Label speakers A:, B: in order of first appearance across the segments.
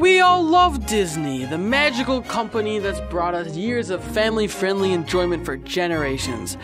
A: We all love Disney, the magical company that's brought us years of family-friendly enjoyment for generations.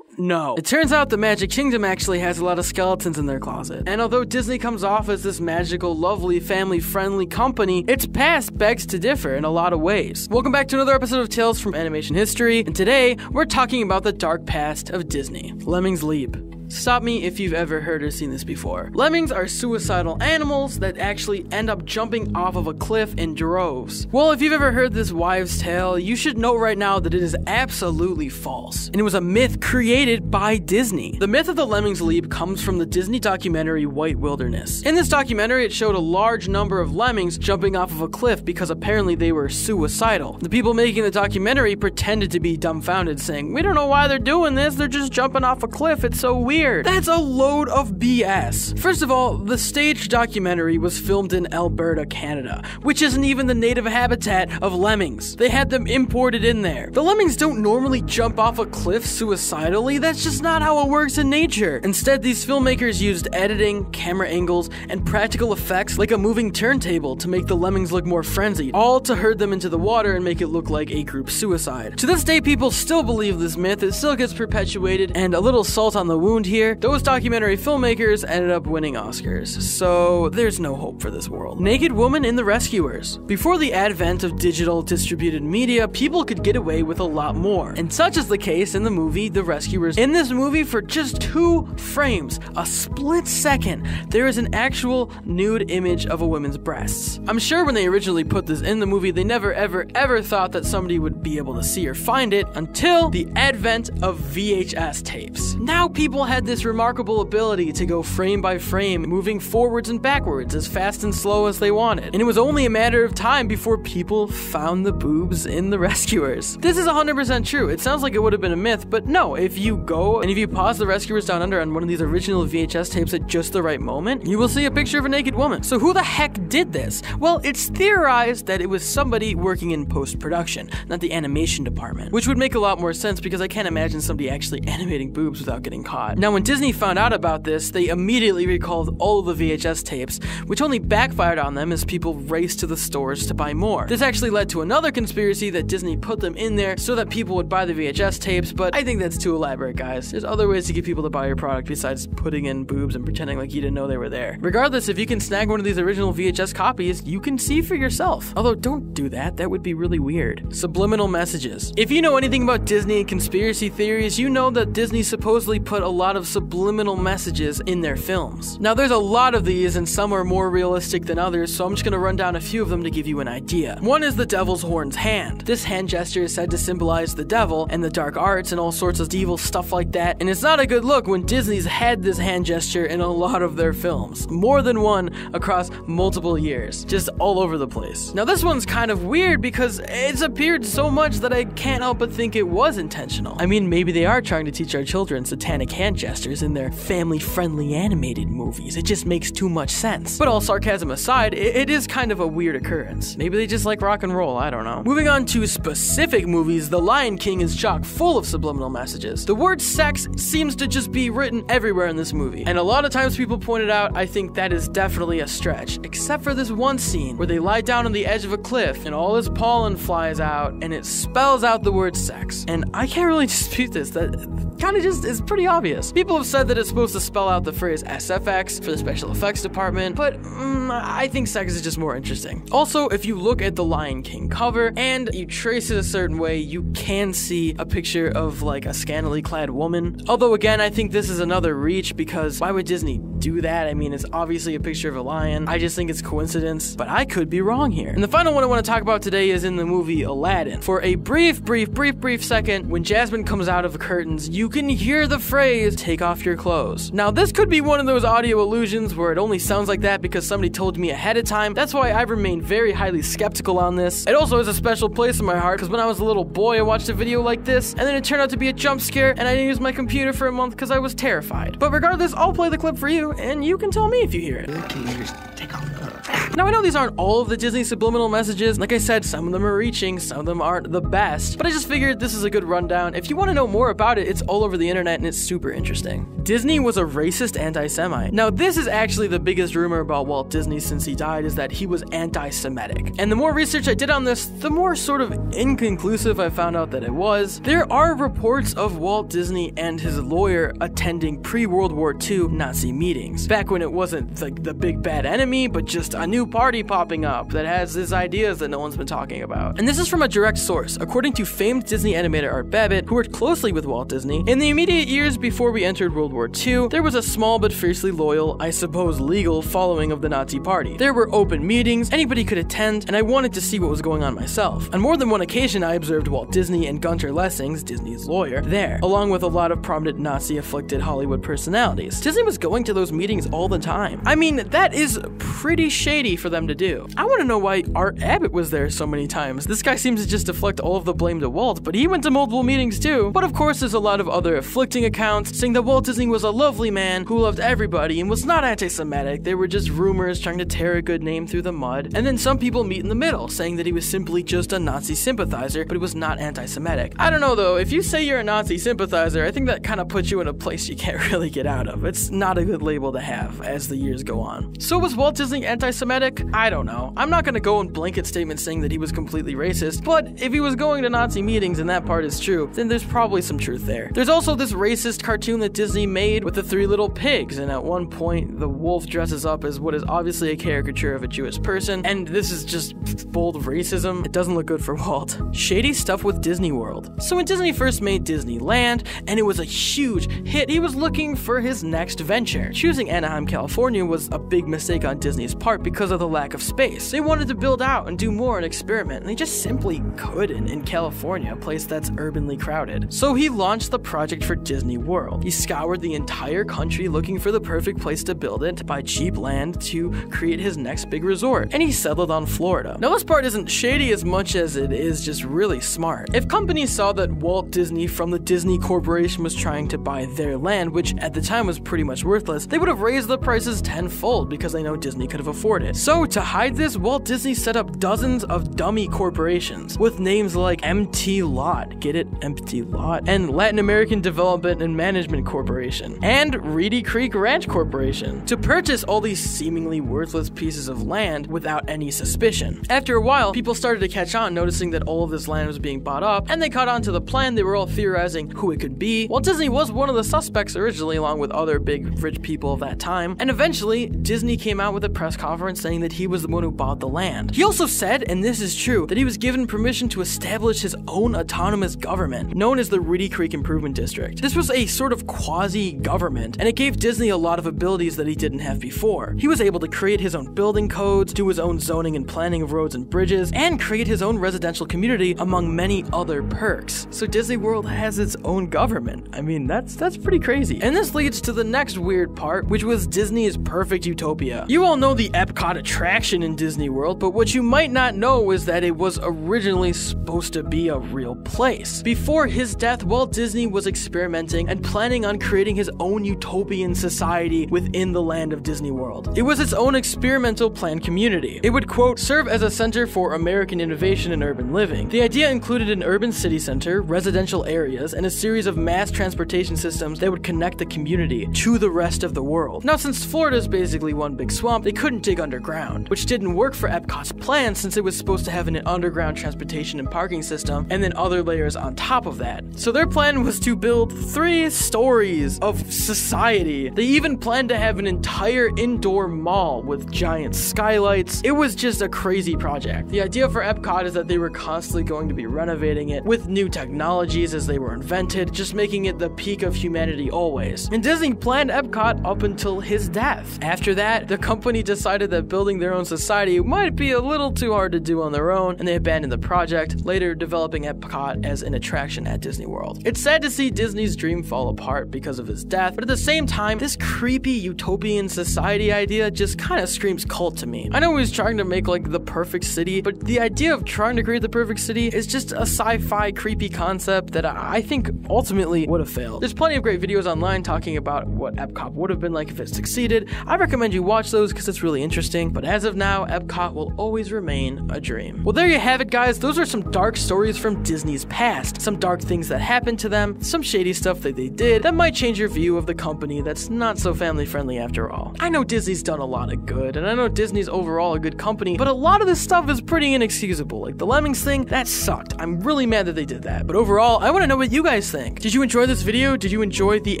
A: No. It turns out the Magic Kingdom actually has a lot of skeletons in their closet. And although Disney comes off as this magical, lovely, family-friendly company, its past begs to differ in a lot of ways. Welcome back to another episode of Tales from Animation History, and today we're talking about the dark past of Disney. Lemmings Leap. Stop me if you've ever heard or seen this before. Lemmings are suicidal animals that actually end up jumping off of a cliff in droves. Well, if you've ever heard this wives' tale, you should know right now that it is absolutely false. And it was a myth created by Disney. The myth of the Lemmings Leap comes from the Disney documentary White Wilderness. In this documentary, it showed a large number of lemmings jumping off of a cliff because apparently they were suicidal. The people making the documentary pretended to be dumbfounded, saying, "We don't know why they're doing this, they're just jumping off a cliff, it's so weird." That's a load of BS. First of all, the staged documentary was filmed in Alberta, Canada, which isn't even the native habitat of lemmings. They had them imported in there. The lemmings don't normally jump off a cliff suicidally, that's just not how it works in nature. Instead, these filmmakers used editing, camera angles, and practical effects like a moving turntable to make the lemmings look more frenzied, all to herd them into the water and make it look like a group suicide. To this day, people still believe this myth, it still gets perpetuated, and a little salt on the wound here, those documentary filmmakers ended up winning Oscars, so there's no hope for this world. Naked Woman in The Rescuers. Before the advent of digital distributed media, people could get away with a lot more, and such is the case in the movie The Rescuers. In this movie, for just 2 frames, a split second, there is an actual nude image of a woman's breasts. I'm sure when they originally put this in the movie, they never ever thought that somebody would be able to see or find it until the advent of VHS tapes. Now people had this remarkable ability to go frame by frame, moving forwards and backwards as fast and slow as they wanted. And it was only a matter of time before people found the boobs in The Rescuers. This is 100% true. It sounds like it would have been a myth, but no, if you go and if you pause The Rescuers Down Under on one of these original VHS tapes at just the right moment, you will see a picture of a naked woman. So who the heck did this? Well, it's theorized that it was somebody working in post-production, not the animation department, which would make a lot more sense because I can't imagine somebody actually animating boobs without getting caught. Now, when Disney found out about this, they immediately recalled all of the VHS tapes, which only backfired on them as people raced to the stores to buy more. This actually led to another conspiracy that Disney put them in there so that people would buy the VHS tapes, but I think that's too elaborate, guys. There's other ways to get people to buy your product besides putting in boobs and pretending like you didn't know they were there. Regardless, if you can snag one of these original VHS copies, you can see for yourself. Although, don't do that. That would be really weird. Subliminal messages. If you know anything about Disney and conspiracy theories, you know that Disney supposedly put a lot of subliminal messages in their films. Now, there's a lot of these, and some are more realistic than others, so I'm just gonna run down a few of them to give you an idea. One is the devil's horns hand. This hand gesture is said to symbolize the devil and the dark arts and all sorts of evil stuff like that, and it's not a good look when Disney's had this hand gesture in a lot of their films. More than one across multiple years. Just all over the place. Now, this one's kind of weird because it's appeared so much that I can't help but think it was intentional. I mean, maybe they are trying to teach our children satanic hand gestures in their family-friendly animated movies. It just makes too much sense. But all sarcasm aside, it is kind of a weird occurrence. Maybe they just like rock and roll, I don't know. Moving on to specific movies, The Lion King is chock full of subliminal messages. The word sex seems to just be written everywhere in this movie. And a lot of times people pointed out, I think that is definitely a stretch. Except for this one scene where they lie down on the edge of a cliff and all this pollen flies out and it spells out the word sex. And I can't really dispute this. That kind of just is pretty obvious. People have said that it's supposed to spell out the phrase SFX for the special effects department, but I think sex is just more interesting. Also, if you look at the Lion King cover and you trace it a certain way, you can see a picture of like a scantily clad woman. Although again, I think this is another reach because why would Disney do that? I mean, it's obviously a picture of a lion. I just think it's coincidence, but I could be wrong here. And the final one I want to talk about today is in the movie Aladdin. For a brief second, when Jasmine comes out of the curtains, you can hear the phrase, "Take off your clothes." Now, this could be one of those audio illusions where it only sounds like that because somebody told me ahead of time. That's why I've remained very highly skeptical on this. It also has a special place in my heart because when I was a little boy, I watched a video like this, and then it turned out to be a jump scare, and I didn't use my computer for a month because I was terrified. But regardless, I'll play the clip for you, and you can tell me if you hear it.
B: Can you just take off the clothes?
A: Now I know these aren't all of the Disney subliminal messages. Like I said, some of them are reaching, some of them aren't the best, but I just figured this is a good rundown. If you want to know more about it, it's all over the internet and it's super interesting. Disney was a racist anti-Semite. Now this is actually the biggest rumor about Walt Disney since he died, is that he was anti-Semitic. And the more research I did on this, the more sort of inconclusive I found out that it was. There are reports of Walt Disney and his lawyer attending pre-World War II Nazi meetings, back when it wasn't the big bad enemy, but just a new party popping up that has these ideas that no one's been talking about. And this is from a direct source, according to famed Disney animator Art Babbitt, who worked closely with Walt Disney. In the immediate years before we entered World War II, there was a small but fiercely loyal, I suppose legal, following of the Nazi Party. There were open meetings, anybody could attend, and I wanted to see what was going on myself. On more than one occasion, I observed Walt Disney and Gunter Lessings, Disney's lawyer, there, along with a lot of prominent Nazi-afflicted Hollywood personalities. Disney was going to those meetings all the time. I mean, that is pretty shady for them to do. I want to know why Art Abbott was there so many times. This guy seems to just deflect all of the blame to Walt, but he went to multiple meetings too. But of course, there's a lot of other afflicting accounts saying that Walt Disney was a lovely man who loved everybody and was not anti-Semitic. They were just rumors trying to tear a good name through the mud. And then some people meet in the middle, saying that he was simply just a Nazi sympathizer, but he was not anti-Semitic. I don't know though, if you say you're a Nazi sympathizer, I think that kind of puts you in a place you can't really get out of. It's not a good label to have as the years go on. So was Walt Disney anti-Semitic? I don't know. I'm not gonna go in blanket statements saying that he was completely racist, but if he was going to Nazi meetings and that part is true, then there's probably some truth there. There's also this racist cartoon that Disney made with the three little pigs, and at one point the wolf dresses up as what is obviously a caricature of a Jewish person, and this is just bold racism. It doesn't look good for Walt. Shady stuff with Disney World. So when Disney first made Disneyland, and it was a huge hit, he was looking for his next venture. Choosing Anaheim, California was a big mistake on Disney's part because of the lack of space. They wanted to build out and do more and experiment, and they just simply couldn't in California, a place that's urbanly crowded. So he launched the project for Disney World. He scoured the entire country looking for the perfect place to build it, to buy cheap land to create his next big resort, and he settled on Florida. Now this part isn't shady as much as it is just really smart. If companies saw that Walt Disney from the Disney Corporation was trying to buy their land, which at the time was pretty much worthless, they would have raised the prices tenfold because they know Disney could have afforded it. So to hide this, Walt Disney set up dozens of dummy corporations with names like MT Lot, get it? Empty Lot, and Latin American Development and Management Corporation, and Reedy Creek Ranch Corporation, to purchase all these seemingly worthless pieces of land without any suspicion. After a while, people started to catch on, noticing that all of this land was being bought up, and they caught on to the plan. They were all theorizing who it could be. Walt Disney was one of the suspects originally, along with other big rich people of that time, and eventually Disney came out with a press conference saying that he was the one who bought the land. He also said, and this is true, that he was given permission to establish his own autonomous government, known as the Reedy Creek Improvement District. This was a sort of quasi-government, and it gave Disney a lot of abilities that he didn't have before. He was able to create his own building codes, do his own zoning and planning of roads and bridges, and create his own residential community, among many other perks. So Disney World has its own government. I mean, that's pretty crazy. And this leads to the next weird part, which was Disney's perfect utopia. You all know the Epcot attraction in Disney World, but what you might not know is that it was originally supposed to be a real place. Before his death, Walt Disney was experimenting and planning on creating his own utopian society within the land of Disney World. It was its own experimental planned community. It would, quote, serve as a center for American innovation and urban living. The idea included an urban city center, residential areas, and a series of mass transportation systems that would connect the community to the rest of the world. Now, since Florida is basically one big swamp, they couldn't dig underground, which didn't work for Epcot's plan since it was supposed to have an underground transportation and parking system, and then other layers on top of that. So their plan was to build 3 stories of society. They even planned to have an entire indoor mall with giant skylights. It was just a crazy project. The idea for Epcot is that they were constantly going to be renovating it with new technologies as they were invented, just making it the peak of humanity always. And Disney planned Epcot up until his death. After that, the company decided that building their own society might be a little too hard to do on their own, and they abandoned the project, later developing Epcot as an attraction at Disney World. It's sad to see Disney's dream fall apart because of his death, but at the same time, this creepy utopian society idea just kind of screams cult to me. I know he was trying to make like the perfect city, but the idea of trying to create the perfect city is just a sci-fi creepy concept that I think ultimately would have failed. There's plenty of great videos online talking about what Epcot would have been like if it succeeded. I recommend you watch those because it's really interesting. anything, but as of now, Epcot will always remain a dream. Well, there you have it, guys. Those are some dark stories from Disney's past. Some dark things that happened to them, some shady stuff that they did that might change your view of the company that's not so family friendly after all. I know Disney's done a lot of good, and I know Disney's overall a good company, but a lot of this stuff is pretty inexcusable. Like the Lemmings thing, that sucked. I'm really mad that they did that. But overall, I want to know what you guys think. Did you enjoy this video? Did you enjoy the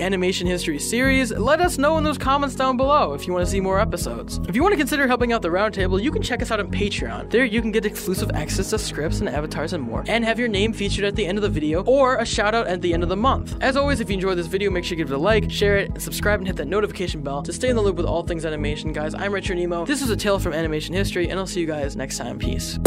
A: Animation History series? Let us know in those comments down below if you want to see more episodes. If you want to consider helping out the Roundtable, you can check us out on Patreon. There you can get exclusive access to scripts and avatars and more, and have your name featured at the end of the video or a shout out at the end of the month. As always, if you enjoyed this video, make sure you give it a like, share it, and subscribe and hit that notification bell to stay in the loop with all things animation, guys. I'm Retro Nemo. This is A Tale from Animation History, and I'll see you guys next time. Peace.